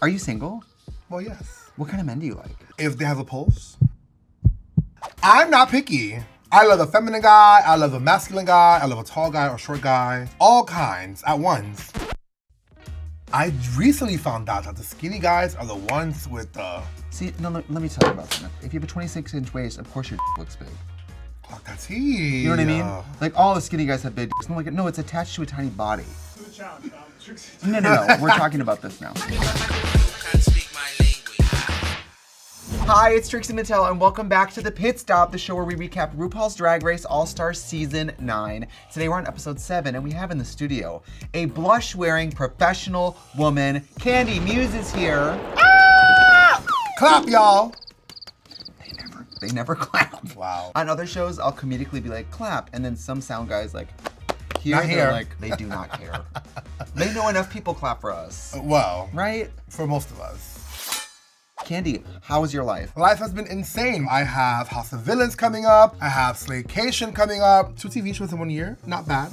Are you single? Well, yes. What kind of men do you like? If they have a pulse. I'm not picky. I love a feminine guy, I love a masculine guy, I love a tall guy or short guy. All kinds at once. I recently found out that the skinny guys are the ones with the... See, no, let me tell you about something. If you have a 26-inch waist, of course your looks big. Clock that tea. You know what I mean? Like all the skinny guys have big dicks. I'm like, no, it's attached to a tiny body. To the challenge, Trixie. No. We're talking about this now. Hi, it's Trixie Mattel, and welcome back to The Pit Stop, the show where we recap RuPaul's Drag Race All-Stars Season 9. Today we're on episode 7, and we have in the studio a blush-wearing professional woman. Kandy Muse is here. Ah! Clap, y'all. They never clap. Wow. On other shows, I'll comedically be like, clap, and then some sound guys like, here, Not they're here. like, they do not care. They know enough people clap for us. Well, Right? for most of us. Kandy, how was your life? Life has been insane. I have House of Villains coming up. I have Slaycation coming up. 2 TV shows in 1 year. Not bad.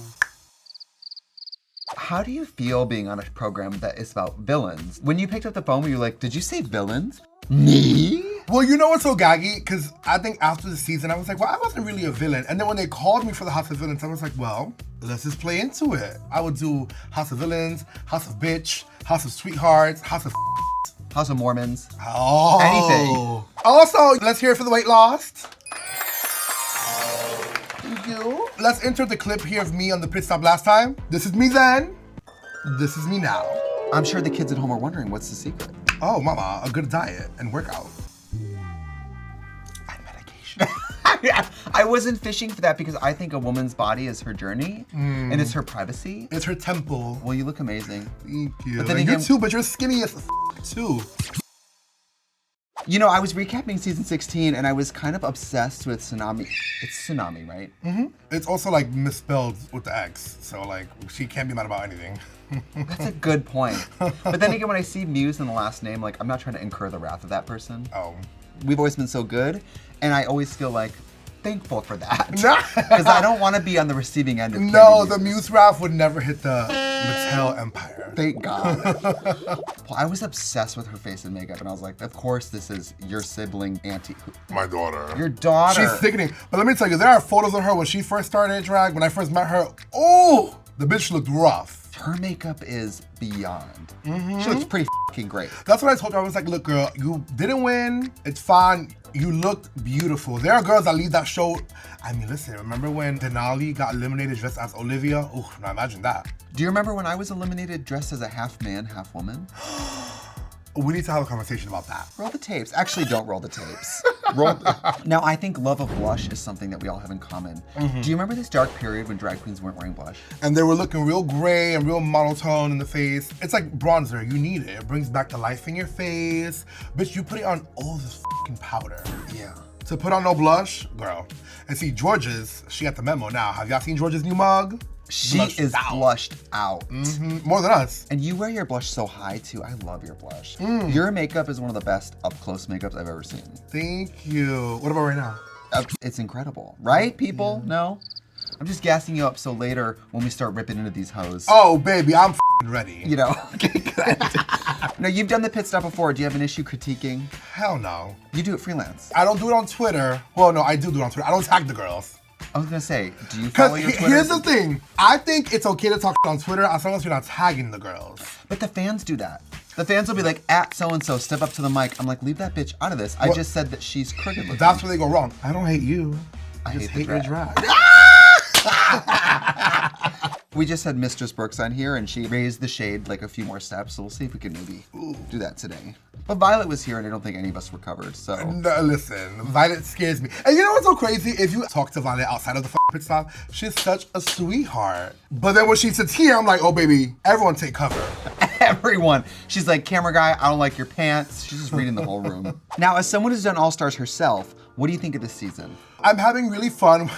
How do you feel being on a program that is about villains? When you picked up the phone, were you like, did you say villains? Me? Well, you know what's so gaggy? Because I think after the season, I was like, well, I wasn't really a villain. And then when they called me for the House of Villains, I was like, well, let's just play into it. I would do House of Villains, House of Bitch, House of Sweethearts, House of House of Mormons. Oh. Anything. Also, let's hear it for the weight lost. Thank you. Let's enter the clip here of me on the pit stop last time. This is me then. This is me now. I'm sure the kids at home are wondering, what's the secret? Oh, mama, a good diet and workout. And medication. I wasn't fishing for that because I think a woman's body is her journey and it's her privacy. It's her temple. Well, you look amazing. Thank you. But then And again, you too, but you're skinny as too. You know, I was recapping season 16 and I was kind of obsessed with Tsunami. It's Tsunami, right? Mm-hmm. It's also like misspelled with the X, so like she can't be mad about anything. That's a good point. But then again, when I see Muse in the last name, like I'm not trying to incur the wrath of that person. Oh. We've always been so good, and I always feel like thankful for that. Because I don't want to be on the receiving end of No, Kandy the Muse. Muse wrath would never hit the Mattel empire. Thank God. Well, I was obsessed with her face and makeup, and I was like, of course this is your sibling auntie. My daughter. Your daughter. She's sickening. But let me tell you, there are photos of her when she first started drag. When I first met her, oh, the bitch looked rough. Her makeup is beyond. She looks pretty fucking great. That's what I told her. I was like, look, girl, you didn't win. It's fine. You looked beautiful. There are girls that leave that show. I mean, listen, remember when Denali got eliminated dressed as Olivia? Oh, now imagine that. Do you remember when I was eliminated dressed as a half man, half woman? We need to have a conversation about that. Roll the tapes. Actually, don't roll the tapes. Now, I think love of blush is something that we all have in common. Do you remember this dark period when drag queens weren't wearing blush? And they were looking real gray and real monotone in the face. It's like bronzer. You need it. It brings back the life in your face. Bitch, you put it on all this fucking powder. Yeah. To put on no blush, girl. And see, George's, she got the memo now. Have y'all seen George's new mug? She Blushed is out. blushed out. More than us. And you wear your blush so high too. I love your blush. Your makeup is one of the best up-close makeups I've ever seen. Thank you. What about right now? It's incredible, right, people? No? I'm just gassing you up so later when we start ripping into these hoes. Oh, baby, I'm ready. You know? Okay, good. Now, you've done the pit stop before. Do you have an issue critiquing? Hell no. You do it freelance. I don't do it on Twitter. Well, no, I do it on Twitter. I don't tag the girls. I was gonna say, do you follow Because your Twitter? here's the thing. I think it's okay to talk on Twitter as long as you're not tagging the girls. But the fans do that. The fans will be like, at so-and-so, step up to the mic. I'm like, leave that bitch out of this. I just said that she's crooked looking. That's where they go wrong. I don't hate you. I just hate hate the your drag. drag. We just had Mistress Brooks on here and she raised the shade like a few more steps, so we'll see if we can maybe do that today. But Violet was here and I don't think any of us were covered, so. No, listen, Violet scares me. And you know what's so crazy? If you talk to Violet outside of the pit stop, she's such a sweetheart. But then when she sits here, I'm like, oh baby, everyone take cover. Everyone. She's like, camera guy, I don't like your pants. She's just reading the whole room. Now, as someone who's done All Stars herself, what do you think of this season? I'm having really fun.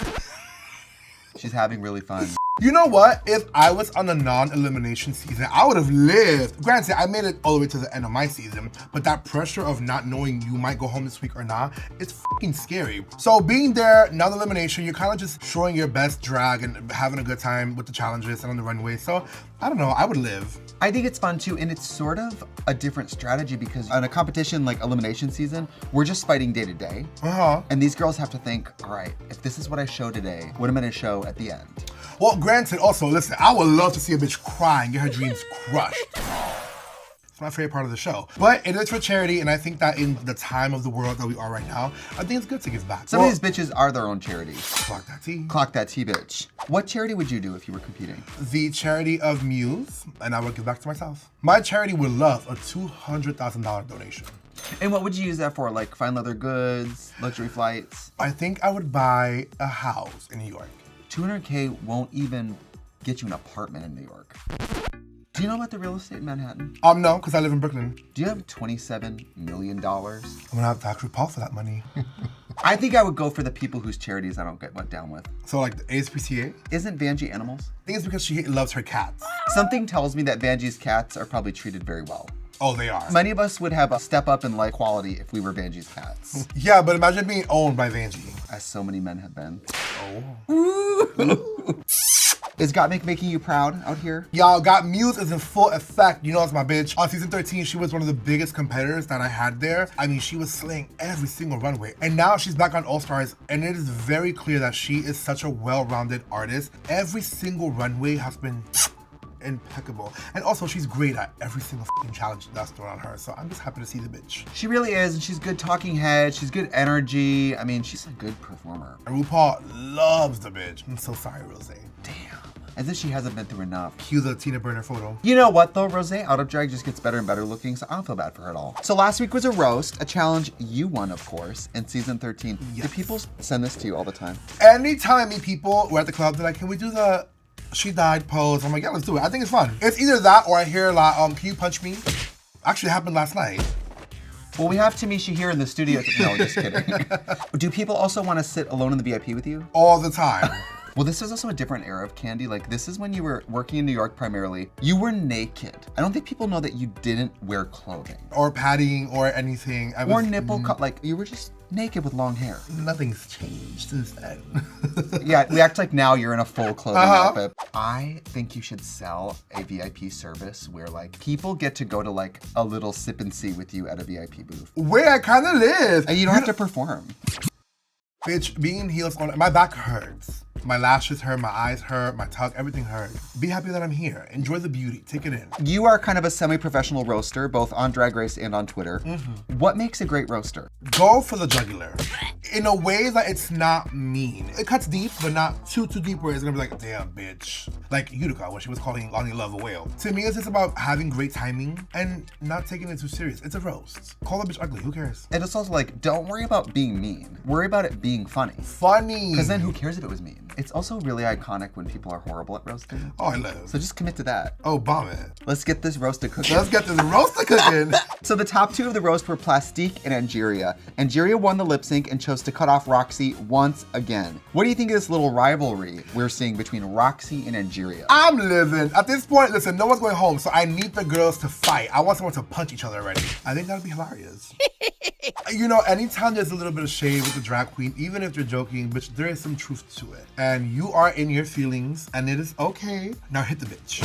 She's having really fun. You know what? If I was on a non-elimination season, I would have lived. Granted, I made it all the way to the end of my season, but that pressure of not knowing you might go home this week or not, it's fucking scary. So being there, non-elimination, you're kind of just showing your best drag and having a good time with the challenges and on the runway. So I don't know, I would live. I think it's fun too, and it's sort of a different strategy because on a competition like elimination season, we're just fighting day to day. And these girls have to think, all right, if this is what I show today, what am I gonna show at the end? Well, granted, also, listen, I would love to see a bitch cry and get her dreams crushed. It's my favorite part of the show. But it is for charity, and I think that in the time of the world that we are right now, I think it's good to give back. Some of these bitches are their own charity. Clock that tea. Clock that tea, bitch. What charity would you do if you were competing? The charity of Muse, and I would give back to myself. My charity would love a $200,000 donation. And what would you use that for? Like fine leather goods, luxury flights? I think I would buy a house in New York. $200K won't even get you an apartment in New York. Do you know about the real estate in Manhattan? No, because I live in Brooklyn. Do you have $27 million? I'm gonna have to ask RuPaul for that money. I think I would go for the people whose charities I don't get went down with. So like the ASPCA? Isn't Vanjie animals? I think it's because she loves her cats. Something tells me that Vanjie's cats are probably treated very well. Oh, they are. Many of us would have a step up in life quality if we were Vanjie's cats. Yeah, but imagine being owned by Vanjie. As so many men have been. Oh. Is Gottmik making you proud out here? Y'all, Got Muse is in full effect. You know it's my bitch. On season 13, she was one of the biggest competitors that I had there. I mean, she was slaying every single runway. And now she's back on All Stars, and it is very clear that she is such a well-rounded artist. Every single runway has been impeccable. And also, she's great at every single challenge that's thrown on her. So I'm just happy to see the bitch. She really is, and she's good talking head. She's good energy. I mean, she's a good performer. And RuPaul loves the bitch. I'm so sorry, Rosé. Damn. As if she hasn't been through enough. Cue the Tina Burner photo. You know what though, Rosé out of drag just gets better and better looking, so I don't feel bad for her at all. So last week was a roast, a challenge you won, of course, in season 13. Yes. Do people send this to you all the time? Anytime I meet people, we're at the club, they're like, can we do the she died pose? I'm like, yeah, let's do it. I think it's fun. It's either that or I hear a lot, can you punch me? Actually, it happened last night. Well, we have Tamisha here in the studio. No, just kidding. Do people also want to sit alone in the VIP with you? All the time. Well, this was also a different era of Kandy. Like, this is when you were working in New York primarily. You were naked. I don't think people know that you didn't wear clothing. Or padding or anything. Or nipple cut. Like, you were just naked with long hair. Nothing's changed since then. Yeah, we act like now you're in a full clothing outfit. I think you should sell a VIP service where like people get to go to like a little sip and see with you at a VIP booth. Where I kind of live. And you don't have to perform. Bitch, being in heels on, my back hurts. My lashes hurt, my eyes hurt, my tongue, everything hurt. Be happy that I'm here. Enjoy the beauty, take it in. You are kind of a semi-professional roaster, both on Drag Race and on Twitter. What makes a great roaster? Go for the jugular. In a way that it's not mean. It cuts deep, but not too deep where it's gonna be like, damn, bitch. Like Utica, when she was calling Lonnie Love a whale. To me, it's just about having great timing and not taking it too serious. It's a roast. Call a bitch ugly, who cares? And it's also like, don't worry about being mean. Worry about it being funny. Funny. Because then who cares if it was mean? It's also really iconic when people are horrible at roasting. Oh, I live. So just commit to that. Oh, bomb it. Let's get this roasted cooking. Let's get this roasted cooking. So the top two of the roast were Plastique and Angeria. Angeria won the lip sync and chose to cut off Roxy once again. What do you think of this little rivalry we're seeing between Roxy and Angeria? I'm living. At this point, listen, no one's going home, so I need the girls to fight. I want someone to punch each other already. I think that'd be hilarious. You know, anytime there's a little bit of shade with the drag queen, even if they're joking, bitch, there is some truth to it. And you are in your feelings, and it is okay. Now hit the bitch.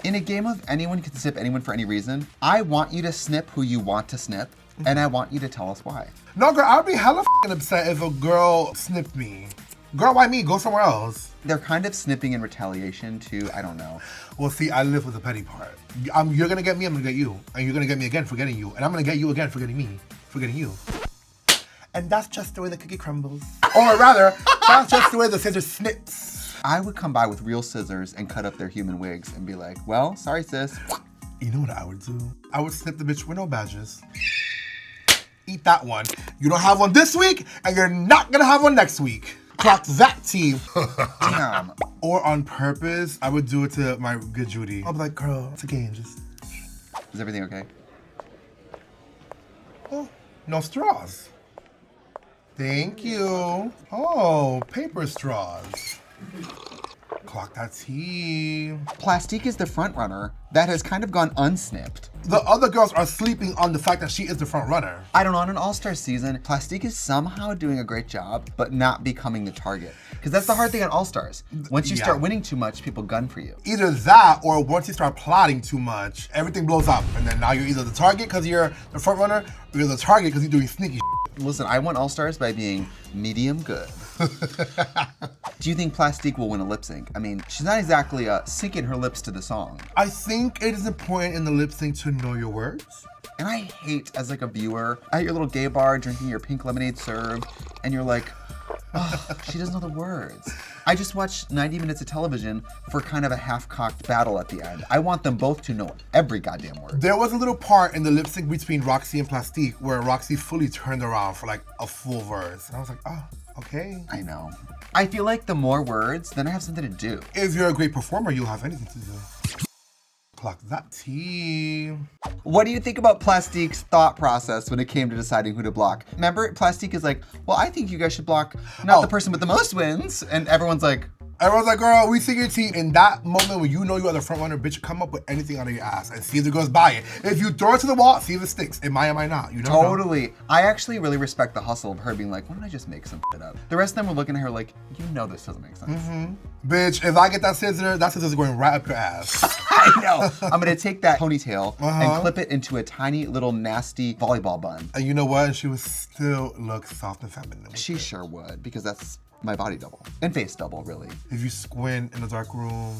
In a game of anyone can snip anyone for any reason, I want you to snip who you want to snip, and I want you to tell us why. No, girl, I'd be hella upset if a girl snipped me. Girl, why me? Go somewhere else. They're kind of snipping in retaliation too, I don't know. Well, see, I live with the petty part. You're gonna get me, I'm gonna get you. And you're gonna get me again for getting you. And I'm gonna get you again for getting me, for getting you. And that's just the way the cookie crumbles. Or rather, that's just the way the scissors snips. I would come by with real scissors and cut up their human wigs and be like, well, sorry sis. You know what I would do? I would snip the bitch with no badges. Eat that one. You don't have one this week, and you're not gonna have one next week. Clock that team. Damn. Or on purpose, I would do it to my good Judy. I'll be like, girl, it's a game, just. Is everything okay? Oh, no straws. Thank you. Oh, paper straws. Clock that tea. Plastique is the front runner that has kind of gone unsnipped. The other girls are sleeping on the fact that she is the front runner. I don't know, on an all-star season, Plastique is somehow doing a great job, but not becoming the target. Because that's the hard thing on all-stars. Once you start winning too much, people gun for you. Either that, or once you start plotting too much, everything blows up. And then now you're either the target because you're the front runner, or you're the target because you're doing sneaky shit. Listen, I won all-stars by being medium good. Do you think Plastique will win a lip sync? I mean, she's not exactly syncing her lips to the song. I think it is important in the lip sync to know your words. And I hate, as like a viewer, at your little gay bar drinking your pink lemonade served, and you're like, oh, she doesn't know the words. I just watched 90 minutes of television for kind of a half-cocked battle at the end. I want them both to know every goddamn word. There was a little part in the lip sync between Roxy and Plastique where Roxy fully turned around for like a full verse. And I was like, oh, okay. I know. I feel like the more words, then I have something to do. If you're a great performer, you'll have anything to do. Clock that tea. What do you think about Plastique's thought process when it came to deciding who to block? Remember, Plastique is like, well, I think you guys should block not the person with the most wins. And everyone's like, girl, we see your tea. In that moment when you know you are the front runner, bitch, come up with anything out of your ass and see if the girls buy it. If you throw it to the wall, see if it sticks. It might or might not. You don't know. I actually really respect the hustle of her being like, why don't I just make some shit up? The rest of them were looking at her like, you know this doesn't make sense. Bitch, if I get that scissor's going right up your ass. I know. I'm gonna take that ponytail and clip it into a tiny little nasty volleyball bun. And you know what? She would still look soft and feminine. She sure would, because that's my body double. And face double, really. If you squint in a dark room.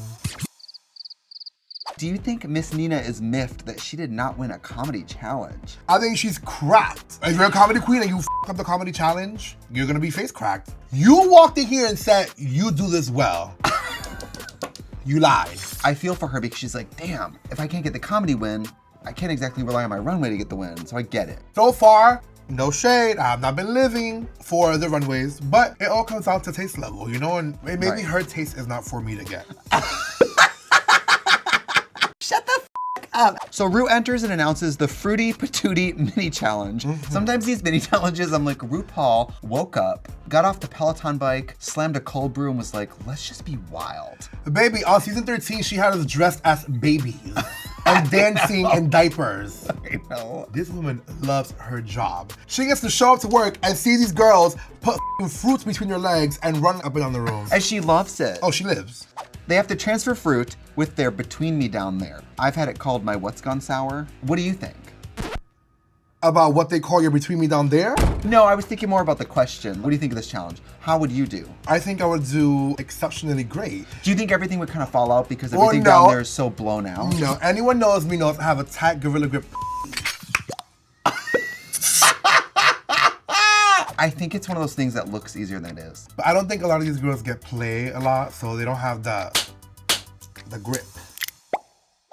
Do you think Miss Nina is miffed that she did not win a comedy challenge? I think she's cracked. If you're a comedy queen and you up the comedy challenge, you're gonna be face cracked. You walked in here and said, you do this well. You lied. I feel for her because she's like, damn, if I can't get the comedy win, I can't exactly rely on my runway to get the win, so I get it. So far, no shade, I have not been living for the runways, but it all comes down to taste level, you know, and maybe her taste is not for me to get. Shut the f up. So Ru enters and announces the Fruity Patootie Mini Challenge. Sometimes these mini challenges, I'm like, RuPaul woke up, got off the Peloton bike, slammed a cold brew and was like, let's just be wild. Baby, on season 13, she had us dressed as babies and dancing in diapers. I know. This woman loves her job. She gets to show up to work and see these girls put fruits between their legs and run up and down the room. And she loves it. Oh, she lives. They have to transfer fruit with their between me down there. I've had it called my what's gone sour. What do you think? About what they call your between me down there? No, I was thinking more about the question. What do you think of this challenge? How would you do? I think I would do exceptionally great. Do you think everything would kind of fall out because everything down there is so blown out? No, anyone knows me knows I have a tight gorilla grip. I think it's one of those things that looks easier than it is. But I don't think a lot of these girls get play a lot, so they don't have the grip.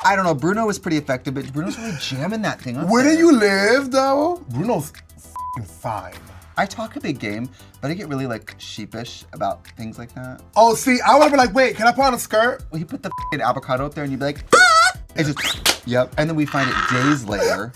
I don't know, Bruno was pretty effective, but Bruno's really jamming that thing up Where there. do you live, though? Bruno's f***ing fine. I talk a big game, but I get really like sheepish about things like that. Oh, see, I would've been like, wait, can I put on a skirt? Well, you put the f***ing avocado up there and you'd be like, ah! It's just, yep. And then we find it days later,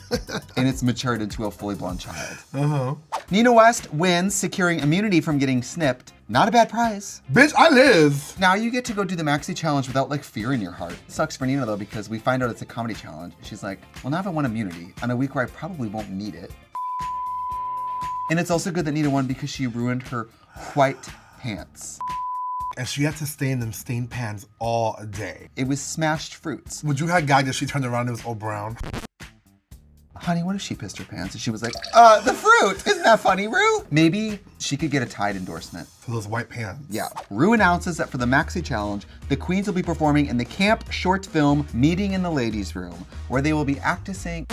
and it's matured into a fully blown child. Nina West wins, securing immunity from getting snipped. Not a bad prize. Bitch, I live. Now you get to go do the Maxi challenge without like fear in your heart. It sucks for Nina though, because we find out it's a comedy challenge. She's like, well, now if I won immunity on a week where I probably won't need it. And it's also good that Nina won because she ruined her white pants. And she had to stay in them stained pans all day. It was smashed fruits. Would you have gagged if she turned around and it was all brown? Honey, what if she pissed her pants? And she was like, the fruit, isn't that funny, Ru? Maybe she could get a Tide endorsement. For those white pants. Yeah. Ru announces that for the Maxi Challenge, the queens will be performing in the camp short film Meeting in the Ladies' Room, where they will be actressing,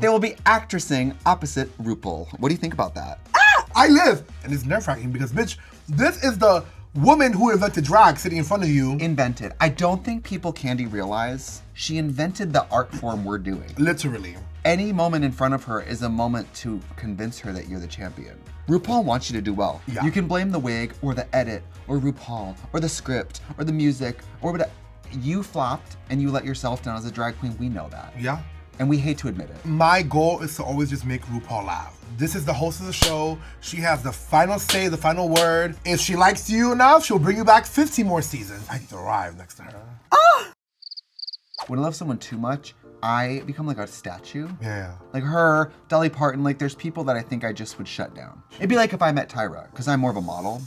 they will be actressing opposite RuPaul. What do you think about that? Ah, I live. And it's nerve-wracking because, bitch, this is the woman who invented drag sitting in front of you. Invented. I don't think people Kandy realize she invented the art form we're doing. Literally. Any moment in front of her is a moment to convince her that you're the champion. RuPaul wants you to do well. Yeah. You can blame the wig or the edit or RuPaul or the script or the music or whatever. You flopped and you let yourself down as a drag queen. We know that. Yeah. And we hate to admit it. My goal is to always just make RuPaul laugh. This is the host of the show. She has the final say, the final word. If she likes you enough, she'll bring you back 15 more seasons. I thrive next to her. When I love someone too much, I become like a statue. Yeah. Like her, Dolly Parton, like there's people that I think I just would shut down. It'd be like if I met Tyra, because I'm more of a model.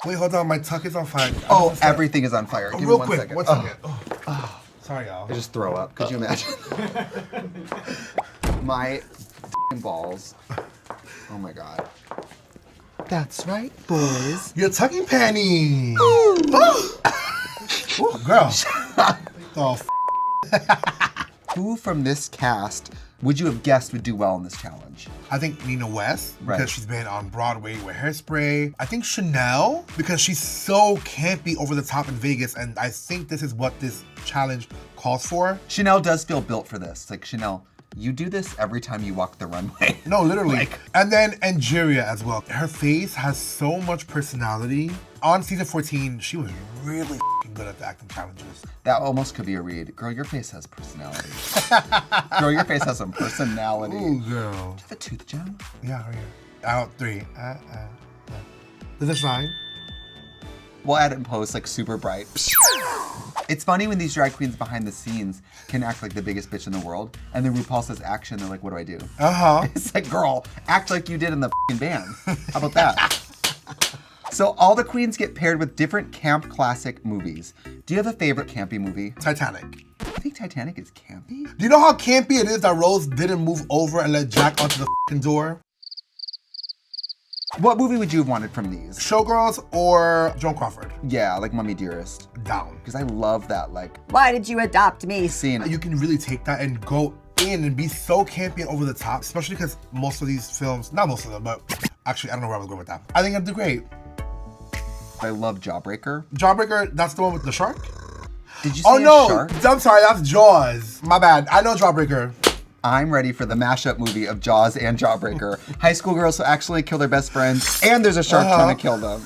Wait, hold on, my tuck is on fire. Oh, everything is on fire. Give me Real one quick, second. 1 second. Oh. Sorry, y'all. I just throw up. Could you imagine? My balls. Oh my God. That's right, boys. Your tucking panties. Ooh, girl. Oh, Who from this cast would you have guessed would do well in this challenge? I think Nina West, Right. because she's been on Broadway with Hairspray. I think Chanel, because she's so campy over the top in Vegas, and I think this is what this challenge calls for. Chanel does feel built for this. Like, Chanel, you do this every time you walk the runway. No, literally. And then Angeria as well. Her face has so much personality. On season 14, she was really good at the acting challenges. That almost could be a read. Girl, your face has personality. Girl, your face has some personality. Ooh, girl. Do you have a tooth gem? Yeah, right here. Out 3. Does it shine? We'll add it in post, like super bright. It's funny when these drag queens behind the scenes can act like the biggest bitch in the world, and then RuPaul says action, they're like, what do I do? Uh-huh. It's like, girl, act like you did in the f***ing band. How about that? So all the queens get paired with different camp classic movies. Do you have a favorite campy movie? Titanic. I think Titanic is campy. Do you know how campy it is that Rose didn't move over and let Jack onto the f***ing door? What movie would you have wanted from these? Showgirls or Joan Crawford? Yeah, like Mummy Dearest. Down. Because I love that, like, Why did you adopt me? scene. You can really take that and go in and be so campy and over the top, especially because most of these films, not most of them, but actually, I don't know where I was going with that. I think I'd do great. I love Jawbreaker. Jawbreaker, that's the one with the shark? Did you say Oh a no, shark? I'm sorry, that's Jaws. My bad, I know Jawbreaker. I'm ready for the mashup movie of Jaws and Jawbreaker. High school girls who actually kill their best friends, and there's a shark trying to kill them.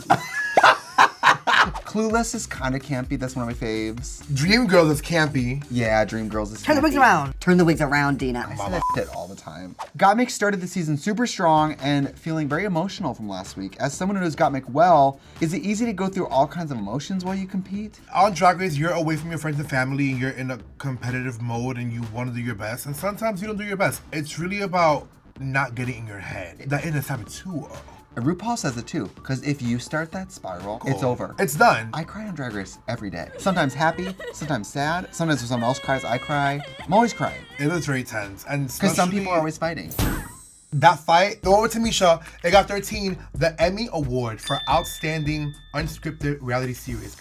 Clueless is kind of campy. That's one of my faves. Dreamgirls is campy. Yeah, Dreamgirls is Turn the wigs campy. around. Turn the wigs around, Dina. I say that shit all the time. Gottmik started the season super strong and feeling very emotional from last week. As someone who knows Gottmik well, is it easy to go through all kinds of emotions while you compete? On Drag Race, you're away from your friends and family, and you're in a competitive mode, and you want to do your best, and sometimes you don't do your best. It's really about not getting in your head. That inner saboteur. And RuPaul says it too, because if you start that spiral, it's over. It's done. I cry on Drag Race every day. Sometimes happy, sometimes sad. Sometimes when someone else cries, I cry. I'm always crying. It was very tense. And Because some people are especially always fighting. that fight, the one with Tamisha, it got 13, the Emmy Award for Outstanding Unscripted Reality Series.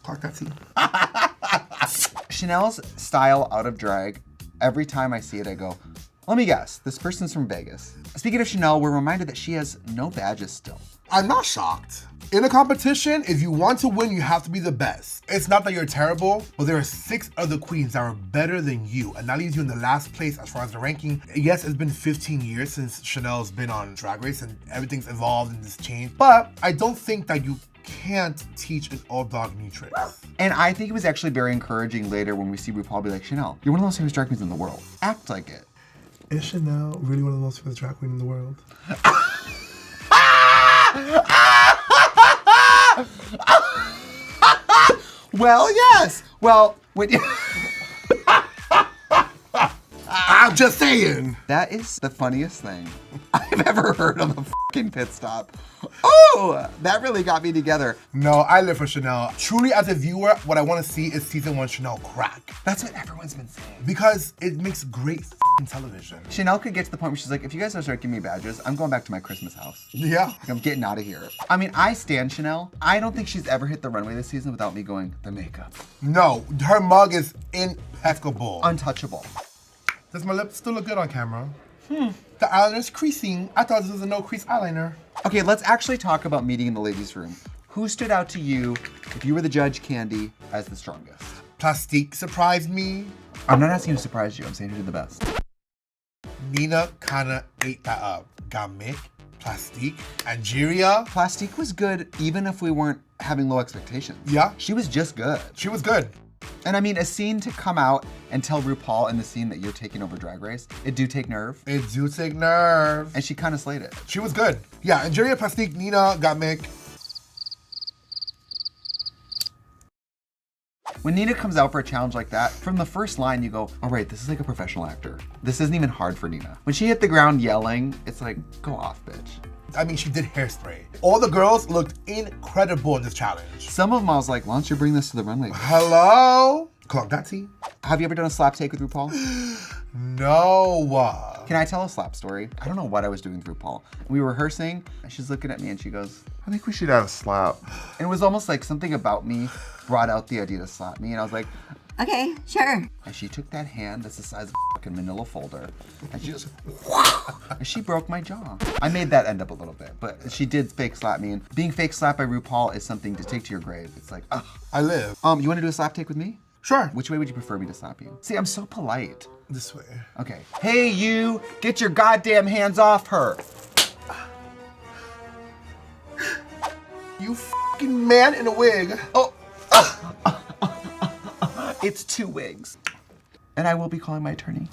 Clark that tea. Chanel's style out of drag, every time I see it, I go, let me guess, this person's from Vegas. Speaking of Chanel, we're reminded that she has no badges still. I'm not shocked. In a competition, if you want to win, you have to be the best. It's not that you're terrible, but there are 6 other queens that are better than you, and that leaves you in the last place as far as the ranking. Yes, it's been 15 years since Chanel's been on Drag Race, and everything's evolved and it's changed, but I don't think that you can't teach an old dog new tricks. And I think it was actually very encouraging later when we see RuPaul be like, Chanel, you're one of the most famous drag queens in the world. Act like it. Is Chanel really one of the most famous drag queens in the world? Well, yes. Well, when you... I'm just saying. That is the funniest thing I've ever heard on the fucking pit stop. Oh, that really got me together. No, I live for Chanel. Truly, as a viewer, what I want to see is season 1 Chanel crack. That's what everyone's been saying. Because it makes great f***ing television. Chanel could get to the point where she's like, if you guys don't start giving me badges, I'm going back to my Christmas house. Yeah. Like, I'm getting out of here. I mean, I stan Chanel. I don't think she's ever hit the runway this season without me going, the makeup. No, her mug is impeccable. Untouchable. Does my lip still look good on camera? The eyeliner's creasing. I thought this was a no crease eyeliner. Okay, let's actually talk about meeting in the ladies' room. Who stood out to you, if you were the judge, Kandy, as the strongest? Plastique surprised me. I'm not asking who surprised you. I'm saying who did the best. Nina kinda ate that up. Gottmik, Plastique, Angeria. Plastique was good even if we weren't having low expectations. Yeah. She was just good. She was good. And I mean, a scene to come out and tell RuPaul in the scene that you're taking over Drag Race, it do take nerve. It do take nerve. And she kind of slayed it. She was good. Yeah, Angeria, Plastique, Nina, Gottmik. When Nina comes out for a challenge like that, from the first line you go, all right, this is like a professional actor. This isn't even hard for Nina. When she hit the ground yelling, it's like, go off, bitch. I mean, she did hairspray. All the girls looked incredible in this challenge. Some of them I was like, why don't you bring this to the runway? Hello? Clock that tea. Have you ever done a slap take with RuPaul? No. Can I tell a slap story? I don't know what I was doing with RuPaul. We were rehearsing, and she's looking at me and she goes, I think we should have a slap. And it was almost like something about me brought out the idea to slap me. And I was like, Okay, sure. and she took that hand that's the size of a fucking manila folder, and she just, and she broke my jaw. I made that end up a little bit, but she did fake slap me. And being fake slapped by RuPaul is something to take to your grave. It's like, ugh. I live. You want to do a slap take with me? Sure. Which way would you prefer me to slap you? See, I'm so polite. This way. Okay. Hey, you, get your goddamn hands off her. You fucking man in a wig. Oh. It's 2 wigs. And I will be calling my attorney.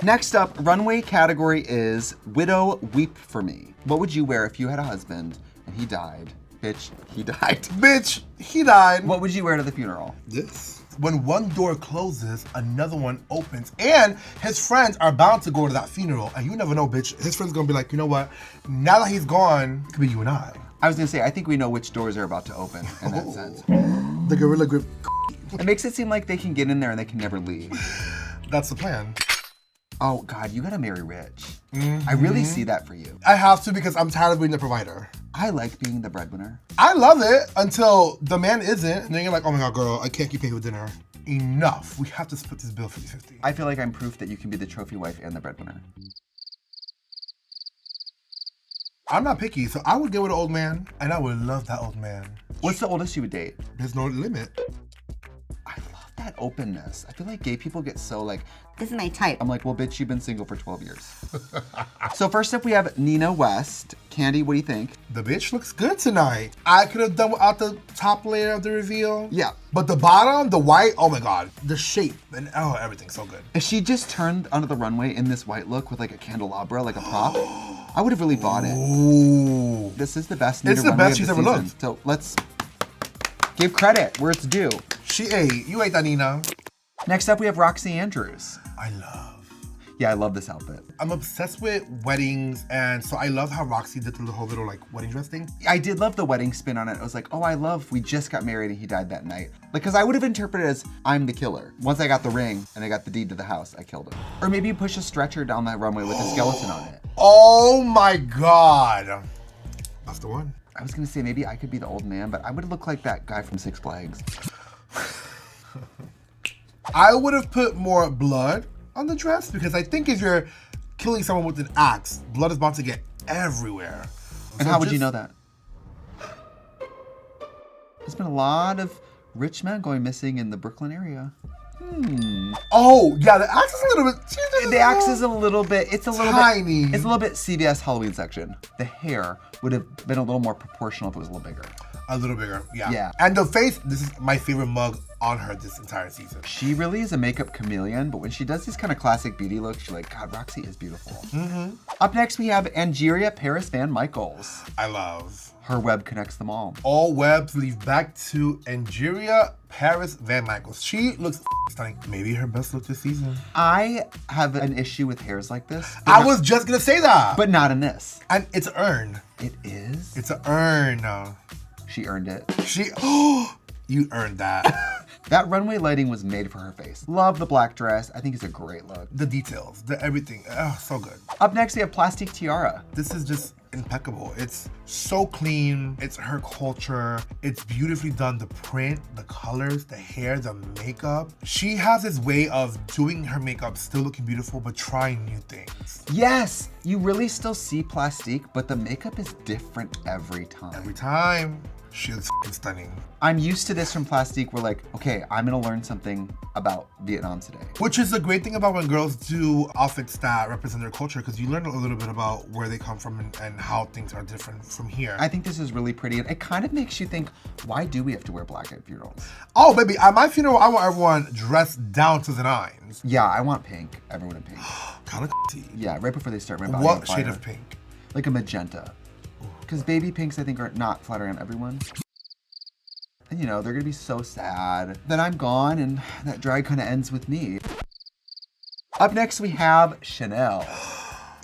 Next up, runway category is Widow Weep For Me. What would you wear if you had a husband and he died? Bitch, he died. Bitch, he died. What would you wear to the funeral? This. When one door closes, another one opens. And his friends are bound to go to that funeral. And you never know, bitch. His friend's gonna be like, you know what? Now that he's gone, it could be you and I. I was gonna say, I think we know which doors are about to open in that sense. The Gorilla Grip. It makes it seem like they can get in there and they can never leave. That's the plan. Oh God, you gotta marry rich. I really see that for you. I have to because I'm tired of being the provider. I like being the breadwinner. I love it until the man isn't. And then you're like, oh my God, girl, I can't keep paying for dinner. Enough. We have to split this bill 50-50. I feel like I'm proof that you can be the trophy wife and the breadwinner. I'm not picky, so I would get with an old man, and I would love that old man. What's the oldest you would date? There's no limit. I love that openness. I feel like gay people get so like, This is my type. I'm like, well, bitch, you've been single for 12 years. So first up, we have Nina West. Kandy, what do you think? The bitch looks good tonight. I could have done without the top layer of the reveal. Yeah. But the bottom, the white, oh my God. The shape and oh, everything's so good. If she just turned onto the runway in this white look with like a candelabra, like a prop, I would have really bought it. Ooh. This is the best Nina It's the runway best of she's the ever season. looked. So let's give credit where it's due. She ate. You ate that, Nina. Next up, we have Roxy Andrews. I love. Yeah, I love this outfit. I'm obsessed with weddings, and so I love how Roxy did the whole little like wedding dress thing. I did love the wedding spin on it. I was like, oh, I love we just got married and he died that night. Like, cause I would have interpreted it as I'm the killer. Once I got the ring and I got the deed to the house, I killed him. Or maybe you push a stretcher down that runway with a skeleton on it. Oh my God. That's the one. I was gonna say maybe I could be the old man, but I would look like that guy from Six Flags. I would have put more blood on the dress because I think if you're killing someone with an axe, blood is bound to get everywhere. And how would you know that? There's been a lot of rich men going missing in the Brooklyn area. Oh, yeah, the axe is a little bit... The axe is a little bit, it's a little tiny. bit, it's a little bit CVS Halloween section. The hair would have been a little more proportional if it was a little bigger. A little bigger, yeah. Yeah. And the face, this is my favorite mug on her this entire season. She really is a makeup chameleon, but when she does these kind of classic beauty looks, you're like, God, Roxy is beautiful. Up next, we have Angeria Paris Van Michaels. I love. Her web connects them all. All webs lead back to Angeria Paris Van Michaels. She looks stunning. Maybe her best look this season. I have an issue with hairs like this. I was just gonna say that. But not in this. And it's earned. It is? It's an earn. She earned it. You earned that. That runway lighting was made for her face. Love the black dress. I think it's a great look. The details, the everything, oh, so good. Up next, we have Plastic Tiara. This is just impeccable. It's so clean. It's her culture. It's beautifully done. The print, the colors, the hair, the makeup. She has this way of doing her makeup, still looking beautiful, but trying new things. Yes, you really still see Plastique, but the makeup is different every time. Every time. She is stunning. I'm used to this from Plastique. We're like, okay, I'm gonna learn something about Vietnam today. Which is the great thing about when girls do outfits that represent their culture, because you learn a little bit about where they come from and how things are different from here. I think this is really pretty. And it kind of makes you think, why do we have to wear black at funerals? Oh, baby, at my funeral, I want everyone dressed down to the nines. Yeah, I want pink. Everyone in pink. Kind of Yeah, right before they start my body What on fire. shade of pink? Like a magenta. Because baby pinks, I think, are not flattering on everyone. you know, they're gonna be so sad. Then I'm gone and that drag kind of ends with me. Up next we have Chanel.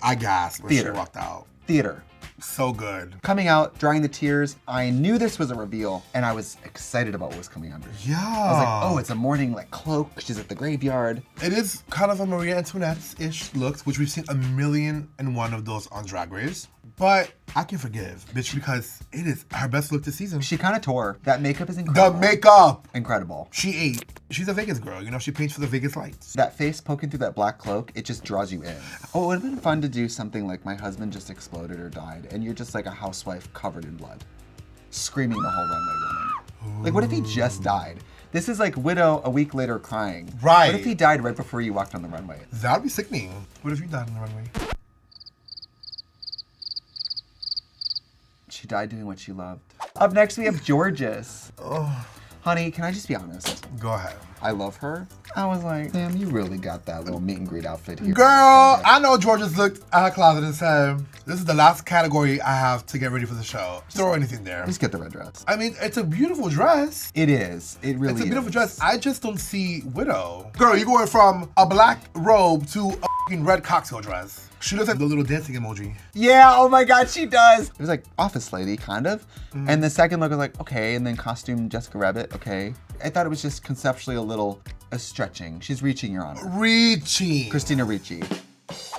I gasped when she Theater. walked out. Theater. So good. Coming out, drying the tears. I knew this was a reveal and I was excited about what was coming under. Yeah. I was like, oh, it's a morning like cloak. She's at the graveyard. It is kind of a Maria Antoinette-ish look, which we've seen 1,000,001 of those on Drag Race. But I can forgive, bitch, because it is her best look this season. She kind of tore. That makeup is incredible. The makeup. Incredible. She ate. She's a Vegas girl, you know, she paints for the Vegas lights. That face poking through that black cloak, it just draws you in. Oh, it would have been fun to do something like my husband just exploded or died, and you're just like a housewife covered in blood, screaming the whole runway running. Like, what if he just died? This is like Widow a week later crying. Right. What if he died right before you walked on the runway? That would be sickening. What if you died on the runway? She died doing what she loved. Up next, we have Gorgeous. Oh, Honey, can I just be honest? go ahead. I love her. I was like, damn, you really got that little meet and greet outfit here. Girl, I know Georgia's looked at her closet and said, this is the last category I have to get ready for the show. Throw anything there. Just get the red dress. I mean, it's a beautiful dress. It is. It really is. It's a beautiful dress. I just don't see Widow. Girl, you're going from a black robe to a fucking red cocktail dress. She looks like the little dancing emoji. Yeah, oh my God, she does. It was like Office Lady, kind of. And the second look was like, okay, and then costume Jessica Rabbit, okay. I thought it was just conceptually a little stretching. She's reaching, Your Honor. Reaching. Christina Ricci.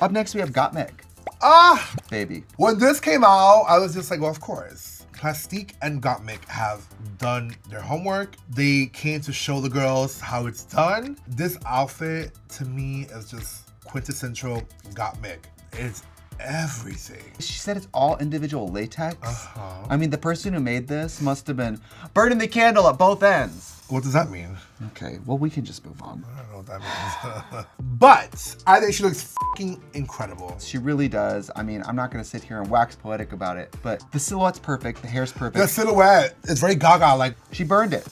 Up next, we have Gottmik. Ah! Baby. When this came out, I was just like, well, of course. Plastique and Gottmik have done their homework. They came to show the girls how it's done. This outfit, to me, is just quintessential Gottmik. It's everything. She said it's all individual latex. I mean, the person who made this must have been burning the candle at both ends. What does that mean? Okay, well, we can just move on. I don't know what that means. But I think she looks fucking incredible. She really does. I mean, I'm not gonna sit here and wax poetic about it, but the silhouette's perfect, the hair's perfect. The silhouette is very gaga, like. She burned it.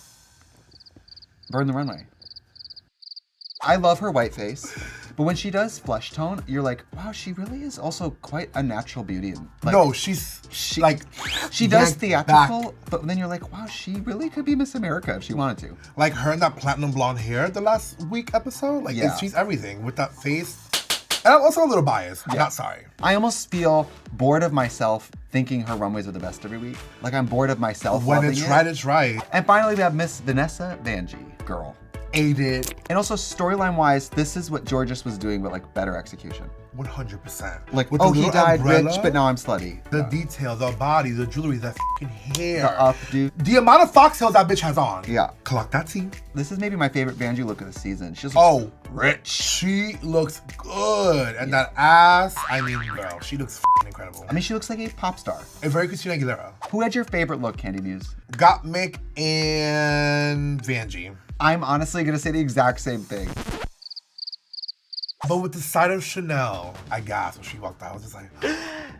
Burned the runway. I love her white face, but when she does flesh tone, you're like, wow, she really is also quite a natural beauty. Like, No, she like. she does yanked theatrical, back. but then you're like, wow, she really could be Miss America if she wanted to. Like her and that platinum blonde hair the last week episode. Like, Yeah. she's everything with that face. And I'm also a little biased. I'm Yeah. not sorry. I almost feel bored of myself thinking her runways are the best every week. Like I'm bored of myself When loving it's it. right, it's right. And finally, we have Miss Vanessa Vanjie, girl. Aided And also storyline wise, this is what Gorgeous was doing, but like better execution. 100%. Like, With the oh, he little died umbrella, rich, but now I'm slutty. The detail, the body, the jewelry, the fucking hair. The updo. The amount of foxtails that bitch has on. Yeah. Clock that tea. This is maybe my favorite Vanjie look of the season. She just looks Oh, rich. she looks good. And that ass, I mean, girl, she looks fucking incredible. I mean, she looks like a pop star. And very Christina Aguilera. Who had your favorite look, Kandy Muse? Gottmik and Vanjie. I'm honestly gonna say the exact same thing. But with the side of Chanel, I gasped when she walked out. I was just like,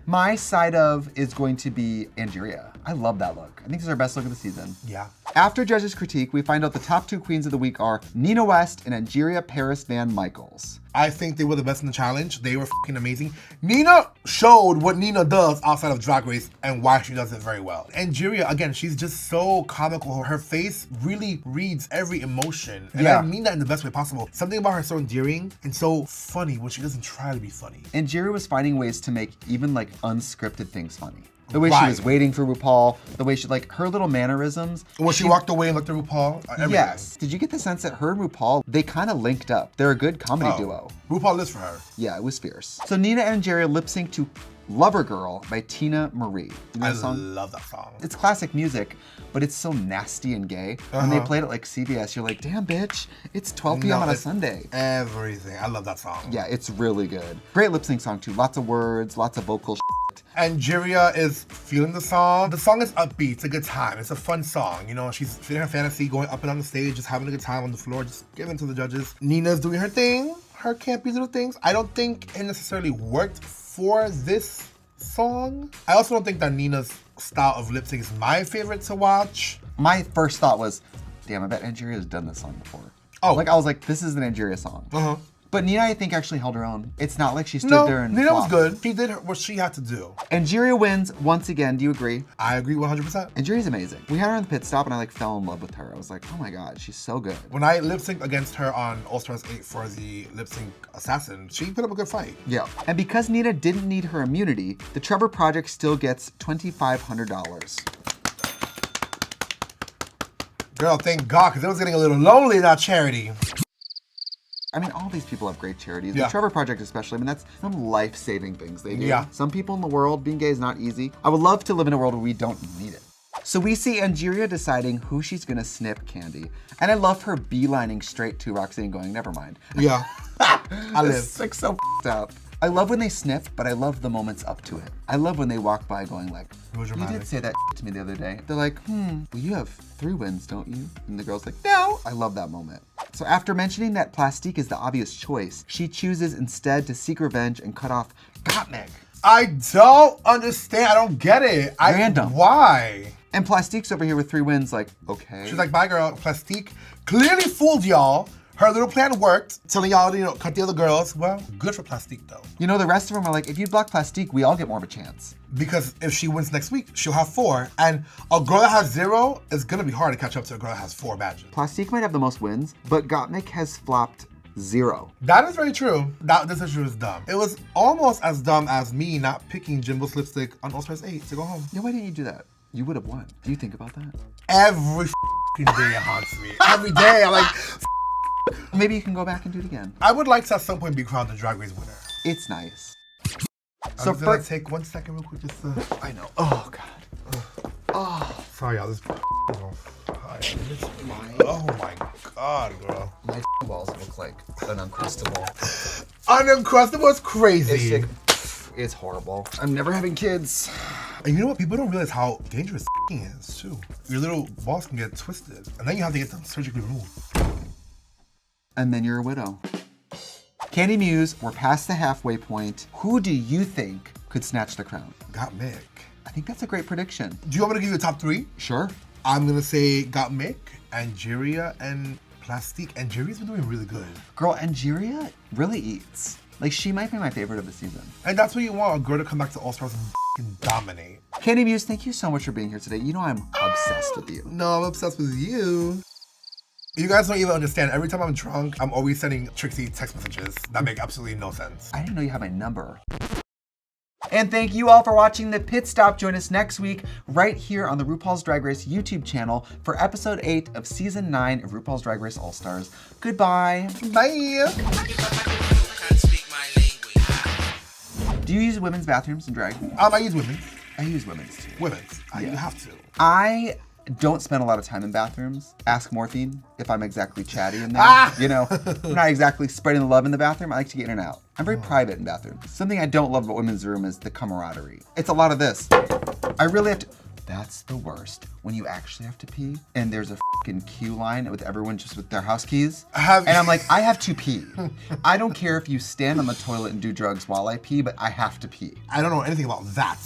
My side of is going to be Angeria. I love that look. I think this is her best look of the season. yeah. After judges' critique, we find out the top two queens of the week are Nina West and Angeria Paris Van Michaels. I think they were the best in the challenge. They were fucking amazing. Nina showed what Nina does outside of Drag Race and why she does it very well. Angeria, again, she's just so comical. Her face really reads every emotion. And Yeah. I mean that in the best way possible. Something about her is so endearing and so funny when she doesn't try to be funny. Angeria was finding ways to make even like unscripted things funny. The way she Right. was waiting for RuPaul, the way she, like her little mannerisms. When she walked away and looked at RuPaul, everything. Yes. Did you get the sense that her and RuPaul, they kind of linked up? They're a good comedy duo. RuPaul lives for her. Yeah, it was fierce. So Nina and Angeria lip sync to Lover Girl by Tina Marie. You know I the song? love that song. It's classic music, but it's so nasty and gay. When they played it like CBS, you're like, damn bitch, it's 12 p.m. on a it's Sunday. Everything. I love that song. Yeah, it's really good. Great lip sync song too. Lots of words, lots of vocal shit. Angeria is feeling the song. The song is upbeat. It's a good time. It's a fun song. You know, she's feeling her fantasy, going up and down the stage, just having a good time on the floor, just giving to the judges. Nina's doing her thing, her campy little things. I don't think it necessarily worked for this song. I also don't think that Nina's style of lip sync is my favorite to watch. My first thought was, damn, I bet Angeria has done this song before. Oh. Like I was like, this is an Angeria song. Uh-huh. But Nina, I think, actually held her own. It's not like she stood No, there and Nina was flopped. good. She did what she had to do. Angeria wins once again. Do you agree? I agree 100%. Angeria's amazing. We had her on the pit stop and I like fell in love with her. I was like, oh my God, she's so good. When I lip synced against her on All Stars 8 for the lip sync assassin, she put up a good fight. Yeah. And because Nina didn't need her immunity, the Trevor Project still gets $2,500. Girl, thank God, because it was getting a little lonely in that charity. I mean, all these people have great charities. Yeah. The Trevor Project especially, I mean, that's some life-saving things they do. Yeah. Some people in the world, being gay is not easy. I would love to live in a world where we don't need it. So we see Angeria deciding who she's gonna snip Kandy. And I love her beelining straight to Roxanne and going, never mind. Yeah. I live. It's like so up. I love when they snip, but I love the moments up to it. I love when they walk by going like, Real you dramatic. did say that to me the other day. They're like, well, you have 3 wins, don't you? And the girl's like, no. I love that moment. So after mentioning that Plastique is the obvious choice, she chooses instead to seek revenge and cut off Gottmik. I don't understand. I don't get it. Random. Why? And Plastique's over here with 3 wins, like, okay. She's like, bye girl, Plastique clearly fooled y'all. Her little plan worked, telling y'all to, cut the other girls. Well, good for Plastique though. You know, the rest of them are like, if you block Plastique, we all get more of a chance. Because if she wins next week, she'll have 4. And a girl that has 0, it's gonna be hard to catch up to a girl that has 4 badges. Plastique might have the most wins, but Gottmik has flopped 0. That is very true. This issue is dumb. It was almost as dumb as me not picking Jimbo's lipstick on All Stars 8 to go home. Yeah, why didn't you do that? You would have won. Do you think about that? Every day it haunts me. Every day, I'm like, Maybe you can go back and do it again. I would like to at some point be crowned the Drag Race winner. It's nice. So I'm gonna take 1 second real quick just to... I know. Oh, God. Oh. Sorry, y'all. This oh my God, girl. My balls look like an Uncrustable. Uncrustable is crazy. It's horrible. I'm never having kids. And you know what? People don't realize how dangerous is, too. Your little balls can get twisted, and then you have to get them surgically removed. And then you're a widow. Kandy Muse, we're past the halfway point. Who do you think could snatch the crown? Gottmik. I think that's a great prediction. Do you want me to give you the top 3? Sure. I'm gonna say Gottmik, Angeria, and Plastique. Angeria's been doing really good. Girl, Angeria really eats. Like, she might be my favorite of the season. And that's what you want, a girl to come back to All Stars and f***ing dominate. Kandy Muse, thank you so much for being here today. You know I'm obsessed with you. No, I'm obsessed with you. You guys don't even understand. Every time I'm drunk, I'm always sending Trixie text messages that make absolutely no sense. I didn't know you had my number. And thank you all for watching the Pit Stop. Join us next week right here on the RuPaul's Drag Race YouTube channel for episode 8 of season 9 of RuPaul's Drag Race All Stars. Goodbye. Bye. Do you use women's bathrooms in drag? I use women's. I use women's too. Women's. You have to. I don't spend a lot of time in bathrooms. Ask Morphine if I'm exactly chatty in there. You know, I'm not exactly spreading the love in the bathroom. I like to get in and out. I'm very private in bathrooms. Something I don't love about women's room is the camaraderie. It's a lot of this. I really have to, that's the worst. When you actually have to pee and there's a fucking queue line with everyone just with their house keys. And I'm like, I have to pee. I don't care if you stand on the toilet and do drugs while I pee, but I have to pee. I don't know anything about that.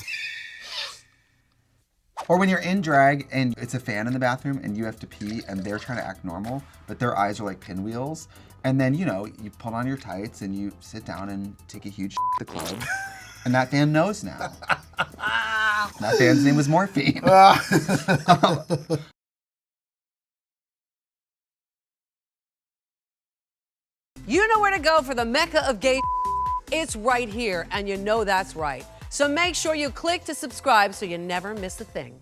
Or when you're in drag and it's a fan in the bathroom and you have to pee and they're trying to act normal, but their eyes are like pinwheels. And then, you know, you pull on your tights and you sit down and take a huge at the club. And that fan knows now. That fan's name was Morphine. You know where to go for the mecca of gay. It's right here, and you know that's right. So make sure you click to subscribe so you never miss a thing.